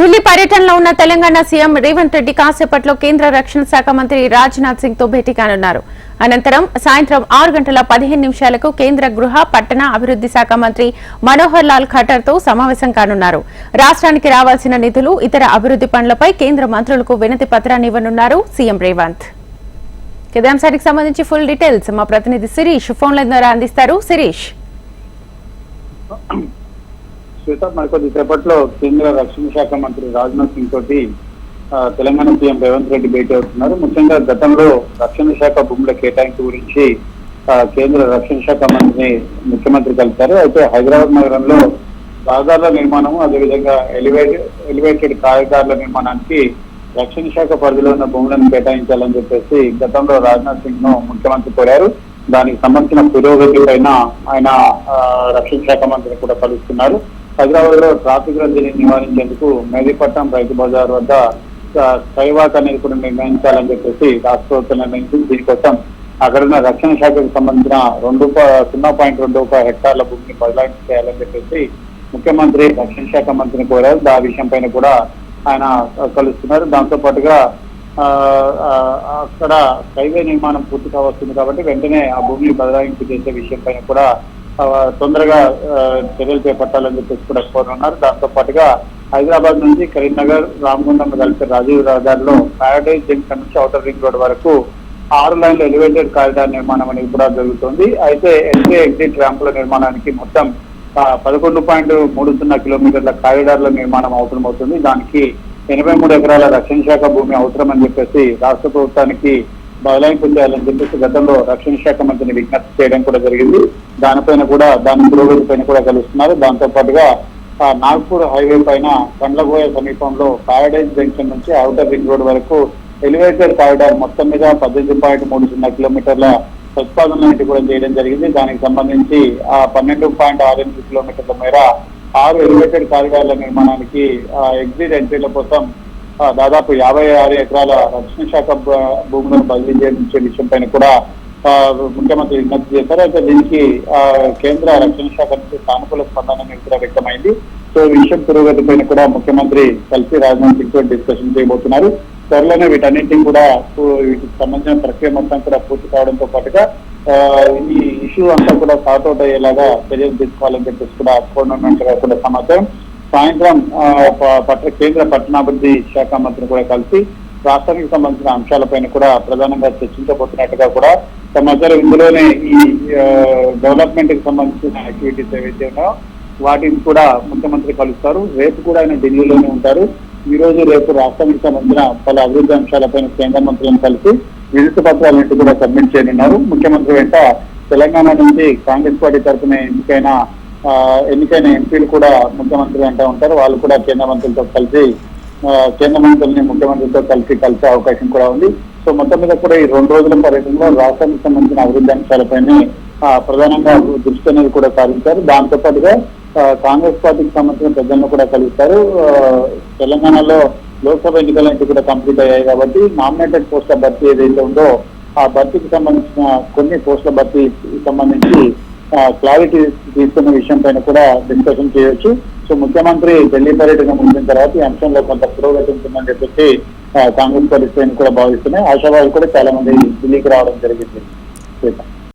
ఢిల్లీ పర్యటనలో ఉన్న తెలంగాణ సీఎం రేవంత్ రెడ్డి కాసేపట్లో కేంద్ర రక్షణ శాఖ మంత్రి రాజ్నాథ్ సింగ్ తో భేటీ కానున్నారు. అనంతరం సాయంత్రం 6:15 కేంద్ర గృహ పట్టణ అభివృద్ధి శాఖ మంత్రి మనోహర్ లాల్ ఖట్టర్ తో సమావేశం కానున్నారు. రాష్ట్రానికి రావాల్సిన నిధులు, ఇతర అభివృద్ధి పనులపై కేంద్ర మంత్రులకు వినతి పత్రాన్ని ఇవ్వనున్నారు సీఎం రేవంత్. ఇదే అంశానికి సంబంధించి ఫుల్ డీటెయిల్స్ మా ప్రతినిధి శిరీష్ ఫోన్ లైన్ ద్వారా అందిస్తారు. శిరీష్, శ్వేత, మరికొద్ది సేపట్లో కేంద్ర రక్షణ శాఖ మంత్రి రాజ్నాథ్ సింగ్ తోటి తెలంగాణ సీఎం రేవంత్ రెడ్డి భేటీ అవుతున్నారు. ముఖ్యంగా గతంలో రక్షణ శాఖ భూముల కేటాయింపు గురించి కేంద్ర రక్షణ శాఖ మంత్రిని ముఖ్యమంత్రి కలిశారు. అయితే హైదరాబాద్ నగరంలో రహదారుల నిర్మాణం, అదేవిధంగా ఎలివేటెడ్ కారిడార్ల నిర్మాణానికి రక్షణ శాఖ పరిధిలో ఉన్న భూములను కేటాయించాలని చెప్పేసి గతంలో రాజ్నాథ్ సింగ్ ను ముఖ్యమంత్రి కోరారు. దానికి సంబంధించిన పురోగతి పైన ఆయన రక్షణ శాఖ మంత్రిని కూడా కలుస్తున్నారు. హైదరాబాద్ లో ట్రాఫిక్ రద్దీని నివారించేందుకు మెహదీపట్నం రైతు బజార్ వద్ద స్కైవాక్ అనేది కూడా నిర్ణయించాలని చెప్పేసి రాష్ట్ర ప్రభుత్వం నిర్ణయించింది. దీనికోసం అక్కడున్న రక్షణ శాఖకు సంబంధించిన 0.2 హెక్టార్ల భూమిని బదలాయింపు చేయాలని చెప్పేసి ముఖ్యమంత్రి రక్షణ శాఖ మంత్రిని కోరారు. ఆ విషయం పైన కూడా ఆయన కలుస్తున్నారు. దాంతో పాటుగా అక్కడ హైవే నిర్మాణం పూర్తిగా వస్తుంది కాబట్టి వెంటనే ఆ భూమిని బదలాయింపు చేసే విషయం పైన కూడా తొందరగా చర్యలు చేపట్టాలని చెప్పేసి కూడా కోరుతున్నారు. దాంతో పాటుగా హైదరాబాద్ నుంచి కరీంనగర్, రామగుండం కలిపే రాజీవ్ రహదారిలో ప్యారడైజ్ జంక్షన్ నుంచి ఔటర్ రింగ్ రోడ్ వరకు 6 లైన్ల ఎలివేటెడ్ కారిడార్ నిర్మాణం అనేది కూడా జరుగుతుంది. అయితే ఎంట్రీ ఎగ్జిట్ ర్యాంపుల నిర్మాణానికి మొత్తం 11.30 కిలోమీటర్ల కారిడార్ల నిర్మాణం అవసరమవుతుంది. దానికి 83 ఎకరాల రక్షణ శాఖ భూమి అవసరం అని చెప్పేసి రాష్ట్ర ప్రభుత్వానికి బదలాయింపు చేయాలని చెప్పేసి గతంలో రక్షణ శాఖ మంత్రిని విజ్ఞప్తి చేయడం కూడా జరిగింది. దానిపైన కూడా దాని పురోగతి పైన కూడా కలుస్తున్నారు. దాంతో పాటుగా నాగ్పూర్ హైవే పైన కండ్లగోయ సమీపంలో ప్యారడైజ్ జంక్షన్ నుంచి ఔటర్ రింగ్ రోడ్ వరకు ఎలివేటెడ్ కారిడార్ మొత్తం మీద 18.30 కిలోమీటర్ల ప్రతిపాదనలు కూడా చేయడం జరిగింది. దానికి సంబంధించి 12.68 కిలోమీటర్ల మేర 6 ఎలివేటెడ్ కారిడార్ల నిర్మాణానికి ఎగ్జిట్ ఎంట్రీల కోసం దాదాపు 56 ఎకరాల రక్షణ శాఖ భూములను బదిలీ చేయించే విషయం పైన కూడా ముఖ్యమంత్రి విజ్ఞప్తి చేశారు. అయితే దీనికి కేంద్ర రక్షణ శాఖ నుంచి సానుకూల స్పందన కూడా వ్యక్తమైంది. సో ఈ విషయం పురోగతి పైన కూడా ముఖ్యమంత్రి కలిసి రాజ్నాథ్ సింగ్ తో డిస్కషన్ చేయబోతున్నారు. త్వరలోనే వీటన్నింటినీ కూడా వీటికి సంబంధించిన ప్రక్రియ మొత్తం కూడా పూర్తి కావడంతో పాటుగా ఈ ఇష్యూ అంతా కూడా సార్ట్అవుట్ అయ్యేలాగా చర్యలు తీసుకోవాలని చెప్పేసి కూడా కోరినట్టుగా కూడా సమాచారం. సాయంత్రం కేంద్ర పట్టణాభివృద్ధి శాఖ మంత్రిని కూడా కలిసి రాష్ట్రానికి సంబంధించిన అంశాలపైన కూడా ప్రధానంగా చర్చించబోతున్నట్టుగా కూడా సమాచారం. ఇందులోనే ఈ డెవలప్మెంట్ కి సంబంధించిన యాక్టివిటీస్ ఏవైతే ఉన్నాయో వాటిని కూడా ముఖ్యమంత్రి కలుస్తారు. రేపు కూడా ఆయన ఢిల్లీలోనే ఉంటారు. ఈ రోజు రేపు రాష్ట్రానికి సంబంధించిన పలు అభివృద్ధి అంశాలపైన కేంద్ర మంత్రులను కలిసి వినతి పత్రాలన్నింటి కూడా సబ్మిట్ చేయనున్నారు. ముఖ్యమంత్రి వెంట తెలంగాణ నుంచి కాంగ్రెస్ పార్టీ తరఫున ఎన్నికైన ఎంపీలు కూడా ముఖ్యమంత్రి వెంట ఉంటారు. వాళ్ళు కూడా కేంద్ర మంత్రులతో కలిసి కేంద్ర మంత్రుల్ని ముఖ్యమంత్రితో కలిసే అవకాశం కూడా ఉంది. సో మొత్తం మీద కూడా ఈ 2 రోజుల పర్యటనలో రాష్ట్రానికి సంబంధించిన అభివృద్ధి అంశాలపైన ప్రధానంగా దృష్టి అనేది కూడా సాధించారు. దాంతో పాటుగా కాంగ్రెస్ పార్టీకి సంబంధించిన పెద్దలను కూడా కలుస్తారు. తెలంగాణలో లోక్సభ ఎన్నికలన్నీ కూడా కంప్లీట్ అయ్యాయి కాబట్టి నామినేటెడ్ పోస్టుల భర్తీ ఏదైతే ఉందో ఆ భర్తీకి సంబంధించిన కొన్ని పోస్టుల భర్తీకి సంబంధించి క్లారిటీ తీసుకున్న విషయం పైన కూడా డిస్కషన్ చేయొచ్చు. సో ముఖ్యమంత్రి ఢిల్లీ పర్యటన ముగిసిన తర్వాత ఈ అంశంలో కొంత పురోగతి ఉంటుందని చెప్పేసి కాంగ్రెస్ పార్టీ కూడా భావిస్తున్నాయి. ఆశావాదులు కూడా చాలా మంది ఢిల్లీకి రావడం జరిగింది.